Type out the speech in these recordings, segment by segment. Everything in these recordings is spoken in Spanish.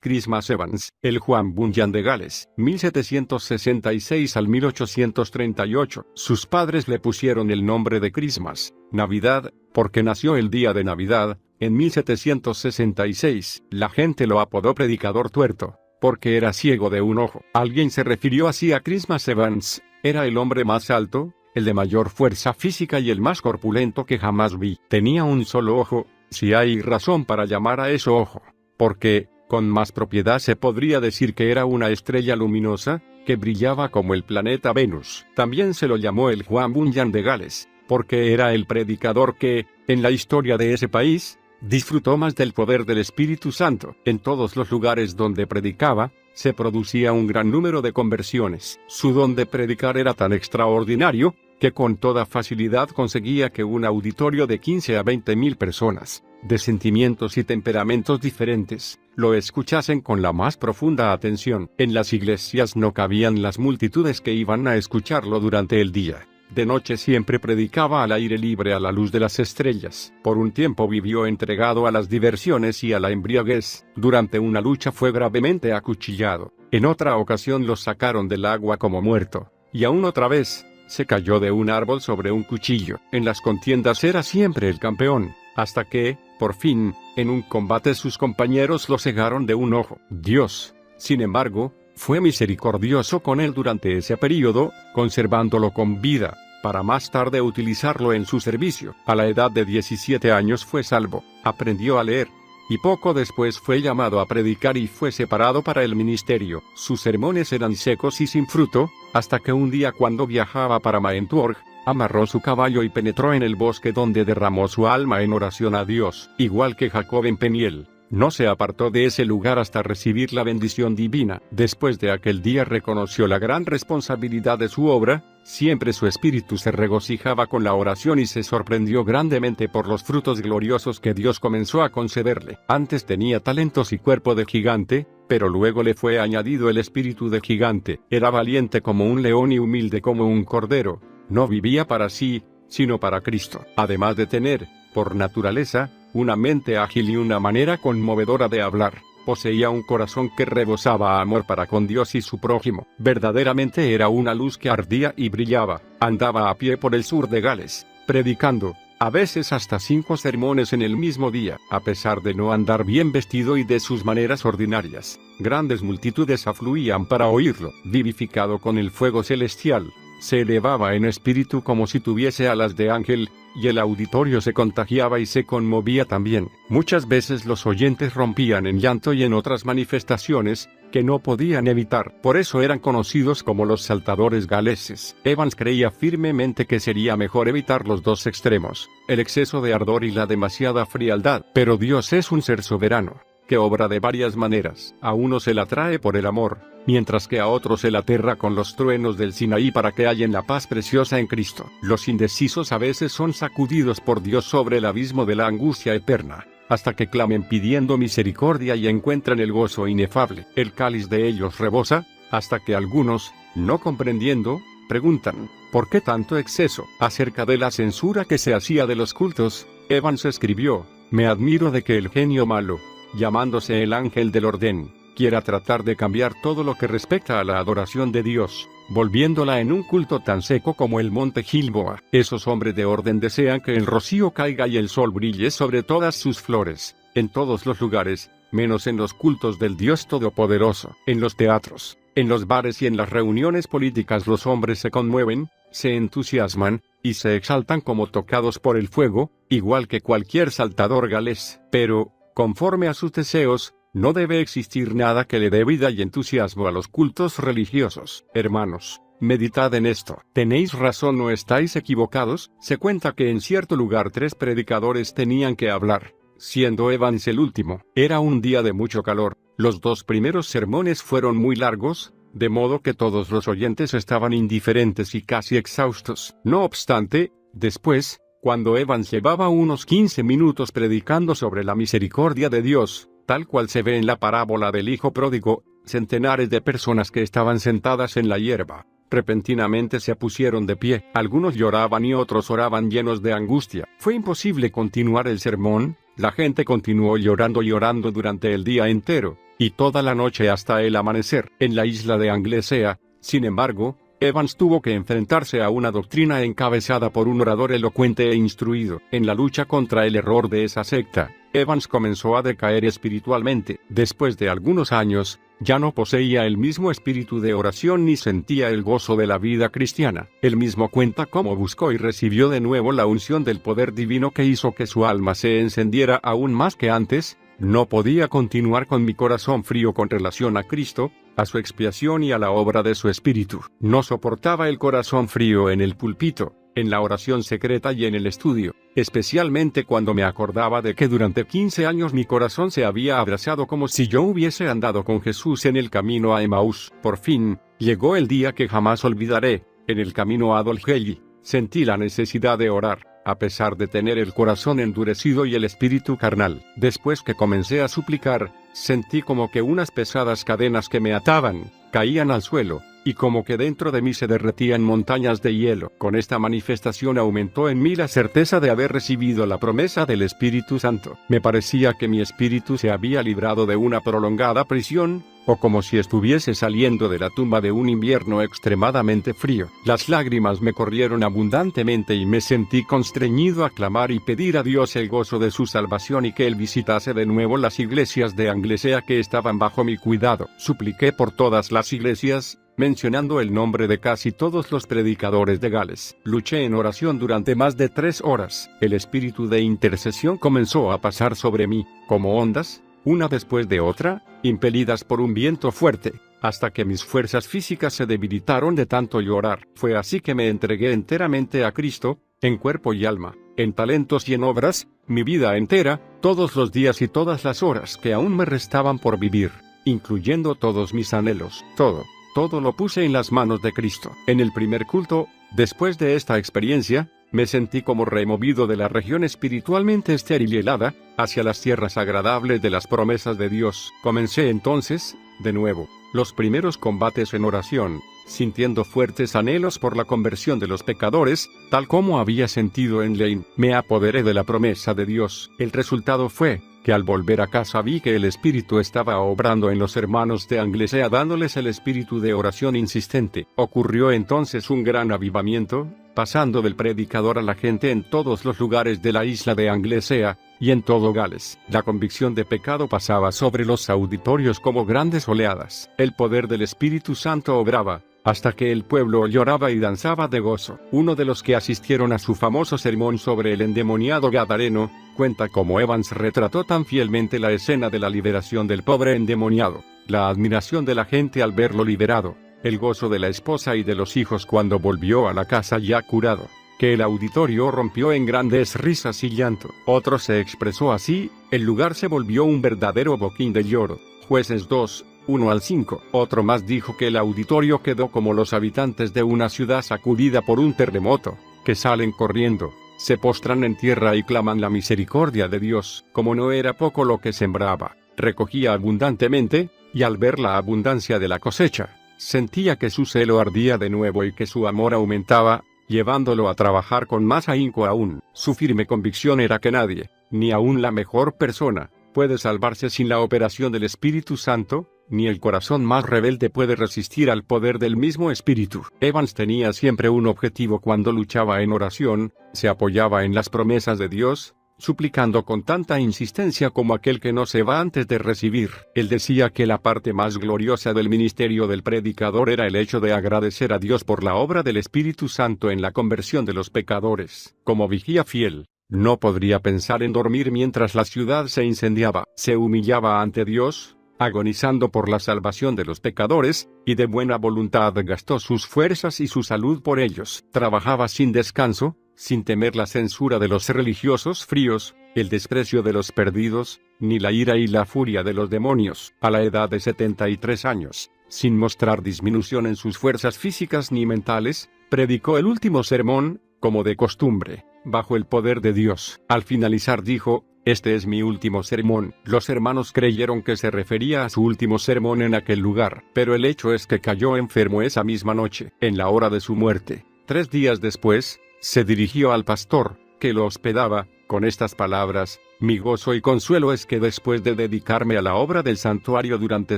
Christmas Evans, el Juan Bunyan de Gales, 1766 al 1838. Sus padres le pusieron el nombre de Christmas, Navidad, porque nació el día de Navidad, en 1766. La gente lo apodó predicador tuerto, porque era ciego de un ojo. Alguien se refirió así a Christmas Evans: era el hombre más alto, el de mayor fuerza física y el más corpulento que jamás vi. Tenía un solo ojo, si hay razón para llamar a eso ojo, porque, con más propiedad se podría decir que era una estrella luminosa, que brillaba como el planeta Venus. También se lo llamó el Juan Bunyan de Gales, porque era el predicador que, en la historia de ese país, disfrutó más del poder del Espíritu Santo. En todos los lugares donde predicaba, se producía un gran número de conversiones. Su don de predicar era tan extraordinario, que con toda facilidad conseguía que un auditorio de 15 a 20 mil personas, de sentimientos y temperamentos diferentes, lo escuchasen con la más profunda atención. En las iglesias no cabían las multitudes que iban a escucharlo durante el día. De noche siempre predicaba al aire libre a la luz de las estrellas. Por un tiempo vivió entregado a las diversiones y a la embriaguez. Durante una lucha fue gravemente acuchillado. En otra ocasión lo sacaron del agua como muerto. Y aún otra vez, se cayó de un árbol sobre un cuchillo. En las contiendas era siempre el campeón, hasta que, por fin, en un combate sus compañeros lo cegaron de un ojo. Dios, sin embargo, fue misericordioso con él durante ese período, conservándolo con vida, para más tarde utilizarlo en su servicio. A la edad de 17 años fue salvo, aprendió a leer, y poco después fue llamado a predicar y fue separado para el ministerio. Sus sermones eran secos y sin fruto, hasta que un día cuando viajaba para Maentuorg, amarró su caballo y penetró en el bosque donde derramó su alma en oración a Dios. Igual que Jacob en Peniel, no se apartó de ese lugar hasta recibir la bendición divina. Después de aquel día reconoció la gran responsabilidad de su obra, siempre su espíritu se regocijaba con la oración y se sorprendió grandemente por los frutos gloriosos que Dios comenzó a concederle. Antes tenía talentos y cuerpo de gigante, pero luego le fue añadido el espíritu de gigante. Era valiente como un león y humilde como un cordero. No vivía para sí, sino para Cristo. Además de tener, por naturaleza, una mente ágil y una manera conmovedora de hablar, poseía un corazón que rebosaba amor para con Dios y su prójimo. Verdaderamente era una luz que ardía y brillaba. Andaba a pie por el sur de Gales, predicando, a veces hasta 5 sermones en el mismo día. A pesar de no andar bien vestido y de sus maneras ordinarias, grandes multitudes afluían para oírlo. Vivificado con el fuego celestial, se elevaba en espíritu como si tuviese alas de ángel, y el auditorio se contagiaba y se conmovía también. Muchas veces los oyentes rompían en llanto y en otras manifestaciones que no podían evitar. Por eso eran conocidos como los saltadores galeses. Evans creía firmemente que sería mejor evitar los dos extremos, el exceso de ardor y la demasiada frialdad. Pero Dios es un ser soberano, que obra de varias maneras. A uno se la trae por el amor, mientras que a otros se la aterra con los truenos del Sinaí para que hallen la paz preciosa en Cristo. Los indecisos a veces son sacudidos por Dios sobre el abismo de la angustia eterna, hasta que clamen pidiendo misericordia y encuentran el gozo inefable. El cáliz de ellos rebosa, hasta que algunos, no comprendiendo, preguntan, ¿por qué tanto exceso? Acerca de la censura que se hacía de los cultos, Evans escribió, me admiro de que el genio malo, llamándose el ángel del orden, quiera tratar de cambiar todo lo que respecta a la adoración de Dios, volviéndola en un culto tan seco como el monte Gilboa. Esos hombres de orden desean que el rocío caiga y el sol brille sobre todas sus flores, en todos los lugares, menos en los cultos del Dios Todopoderoso. En los teatros, en los bares y en las reuniones políticas los hombres se conmueven, se entusiasman, y se exaltan como tocados por el fuego, igual que cualquier saltador galés. Pero, conforme a sus deseos, no debe existir nada que le dé vida y entusiasmo a los cultos religiosos. Hermanos, meditad en esto. ¿Tenéis razón o estáis equivocados? Se cuenta que en cierto lugar 3 predicadores tenían que hablar, siendo Evans el último. Era un día de mucho calor. Los 2 primeros sermones fueron muy largos, de modo que todos los oyentes estaban indiferentes y casi exhaustos. No obstante, después, cuando Evans llevaba unos 15 minutos predicando sobre la misericordia de Dios, tal cual se ve en la parábola del hijo pródigo, centenares de personas que estaban sentadas en la hierba, repentinamente se pusieron de pie. Algunos lloraban y otros oraban llenos de angustia. Fue imposible continuar el sermón, La gente continuó llorando durante el día entero, y toda la noche hasta el amanecer. En la isla de Anglesea, sin embargo, Evans tuvo que enfrentarse a una doctrina encabezada por un orador elocuente e instruido. En la lucha contra el error de esa secta, Evans comenzó a decaer espiritualmente. Después de algunos años, ya no poseía el mismo espíritu de oración ni sentía el gozo de la vida cristiana. Él mismo cuenta cómo buscó y recibió de nuevo la unción del poder divino que hizo que su alma se encendiera aún más que antes. No podía continuar con mi corazón frío con relación a Cristo, a su expiación y a la obra de su espíritu. No soportaba el corazón frío en el púlpito, en la oración secreta y en el estudio, especialmente cuando me acordaba de que durante 15 años mi corazón se había abrazado como si yo hubiese andado con Jesús en el camino a Emaús. Por fin, llegó el día que jamás olvidaré. En el camino a Dolgelly, sentí la necesidad de orar, a pesar de tener el corazón endurecido y el espíritu carnal. Después que comencé a suplicar, sentí como que unas pesadas cadenas que me ataban, caían al suelo, y como que dentro de mí se derretían montañas de hielo. Con esta manifestación aumentó en mí la certeza de haber recibido la promesa del Espíritu Santo. Me parecía que mi espíritu se había librado de una prolongada prisión, o como si estuviese saliendo de la tumba de un invierno extremadamente frío. Las lágrimas me corrieron abundantemente y me sentí constreñido a clamar y pedir a Dios el gozo de su salvación y que Él visitase de nuevo las iglesias de Anglesea que estaban bajo mi cuidado. Supliqué por todas las iglesias, mencionando el nombre de casi todos los predicadores de Gales. Luché en oración durante más de 3 horas. El espíritu de intercesión comenzó a pasar sobre mí, como ondas, una después de otra, impelidas por un viento fuerte, hasta que mis fuerzas físicas se debilitaron de tanto llorar. Fue así que me entregué enteramente a Cristo, en cuerpo y alma, en talentos y en obras, mi vida entera, todos los días y todas las horas que aún me restaban por vivir, incluyendo todos mis anhelos. Todo lo puse en las manos de Cristo. En el primer culto, después de esta experiencia, me sentí como removido de la región espiritualmente estéril y helada, hacia las tierras agradables de las promesas de Dios. Comencé entonces, de nuevo, los primeros combates en oración, sintiendo fuertes anhelos por la conversión de los pecadores, tal como había sentido en Lane. Me apoderé de la promesa de Dios. El resultado fue que al volver a casa vi que el Espíritu estaba obrando en los hermanos de Anglesea dándoles el espíritu de oración insistente. Ocurrió entonces un gran avivamiento, pasando del predicador a la gente en todos los lugares de la isla de Anglesea, y en todo Gales. La convicción de pecado pasaba sobre los auditorios como grandes oleadas. El poder del Espíritu Santo obraba, hasta que el pueblo lloraba y danzaba de gozo. Uno de los que asistieron a su famoso sermón sobre el endemoniado gadareno, cuenta cómo Evans retrató tan fielmente la escena de la liberación del pobre endemoniado, la admiración de la gente al verlo liberado, el gozo de la esposa y de los hijos cuando volvió a la casa ya curado, que el auditorio rompió en grandes risas y llanto. Otro se expresó así: el lugar se volvió un verdadero boquín de lloro. Jueces 2, 1-5. Otro más dijo que el auditorio quedó como los habitantes de una ciudad sacudida por un terremoto, que salen corriendo, se postran en tierra y claman la misericordia de Dios. Como no era poco lo que sembraba, recogía abundantemente, y al ver la abundancia de la cosecha, sentía que su celo ardía de nuevo y que su amor aumentaba, llevándolo a trabajar con más ahínco aún. Su firme convicción era que nadie, ni aun la mejor persona, puede salvarse sin la operación del Espíritu Santo, ni el corazón más rebelde puede resistir al poder del mismo Espíritu. Evans tenía siempre un objetivo cuando luchaba en oración, se apoyaba en las promesas de Dios, suplicando con tanta insistencia como aquel que no se va antes de recibir. Él decía que la parte más gloriosa del ministerio del predicador era el hecho de agradecer a Dios por la obra del Espíritu Santo en la conversión de los pecadores. Como vigía fiel, no podría pensar en dormir mientras la ciudad se incendiaba. Se humillaba ante Dios, agonizando por la salvación de los pecadores, y de buena voluntad gastó sus fuerzas y su salud por ellos. Trabajaba sin descanso, sin temer la censura de los religiosos fríos, el desprecio de los perdidos, ni la ira y la furia de los demonios. A la edad de 73 años, sin mostrar disminución en sus fuerzas físicas ni mentales, predicó el último sermón, como de costumbre, bajo el poder de Dios. Al finalizar dijo: «Este es mi último sermón». Los hermanos creyeron que se refería a su último sermón en aquel lugar, pero el hecho es que cayó enfermo esa misma noche, en la hora de su muerte. 3 días después, se dirigió al pastor, que lo hospedaba, con estas palabras: Mi gozo y consuelo es que después de dedicarme a la obra del santuario durante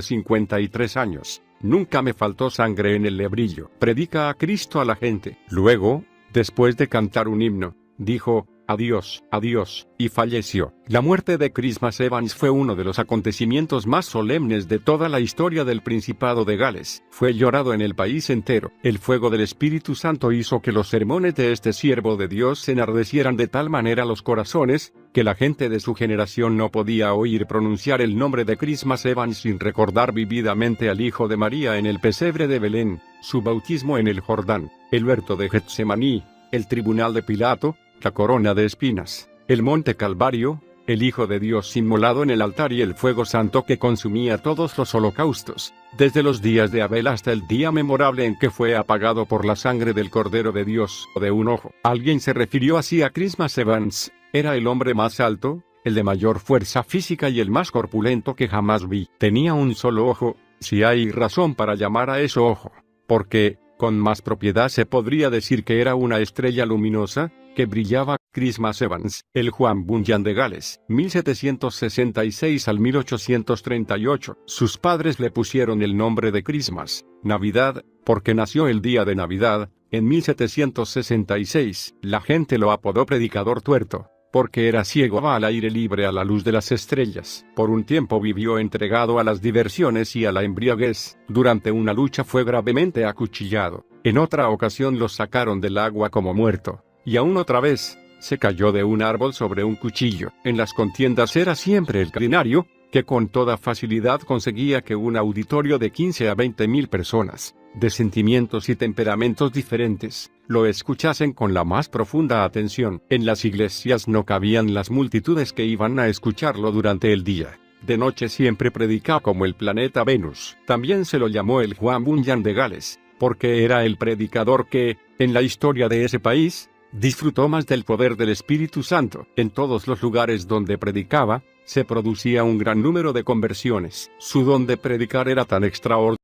53 años, nunca me faltó sangre en el lebrillo. Predica a Cristo a la gente. Luego, después de cantar un himno, dijo, adiós, adiós, y falleció. La muerte de Christmas Evans fue uno de los acontecimientos más solemnes de toda la historia del Principado de Gales. Fue llorado en el país entero. El fuego del Espíritu Santo hizo que los sermones de este siervo de Dios enardecieran de tal manera los corazones, que la gente de su generación no podía oír pronunciar el nombre de Christmas Evans sin recordar vividamente al Hijo de María en el pesebre de Belén, su bautismo en el Jordán, el huerto de Getsemaní, el tribunal de Pilato, la corona de espinas, el monte Calvario, el Hijo de Dios inmolado en el altar y el fuego santo que consumía todos los holocaustos, desde los días de Abel hasta el día memorable en que fue apagado por la sangre del Cordero de Dios, o de un ojo. Alguien se refirió así a Christmas Evans: era el hombre más alto, el de mayor fuerza física y el más corpulento que jamás vi. Tenía un solo ojo, si hay razón para llamar a eso ojo, porque, con más propiedad se podría decir que era una estrella luminosa, que brillaba. Christmas Evans, el Juan Bunyan de Gales, 1766 al 1838. Sus padres le pusieron el nombre de Christmas, Navidad, porque nació el día de Navidad, en 1766. La gente lo apodó predicador tuerto, porque era ciego al aire libre a la luz de las estrellas. Por un tiempo vivió entregado a las diversiones y a la embriaguez. Durante una lucha fue gravemente acuchillado. En otra ocasión lo sacaron del agua como muerto. Y aún otra vez, se cayó de un árbol sobre un cuchillo. En las contiendas era siempre el cardinario, que con toda facilidad conseguía que un auditorio de 15 a 20 mil personas, de sentimientos y temperamentos diferentes, lo escuchasen con la más profunda atención. En las iglesias no cabían las multitudes que iban a escucharlo durante el día. De noche siempre predicaba como el planeta Venus. También se lo llamó el Juan Bunyan de Gales, porque era el predicador que, en la historia de ese país, disfrutó más del poder del Espíritu Santo. En todos los lugares donde predicaba, se producía un gran número de conversiones. Su don de predicar era tan extraordinario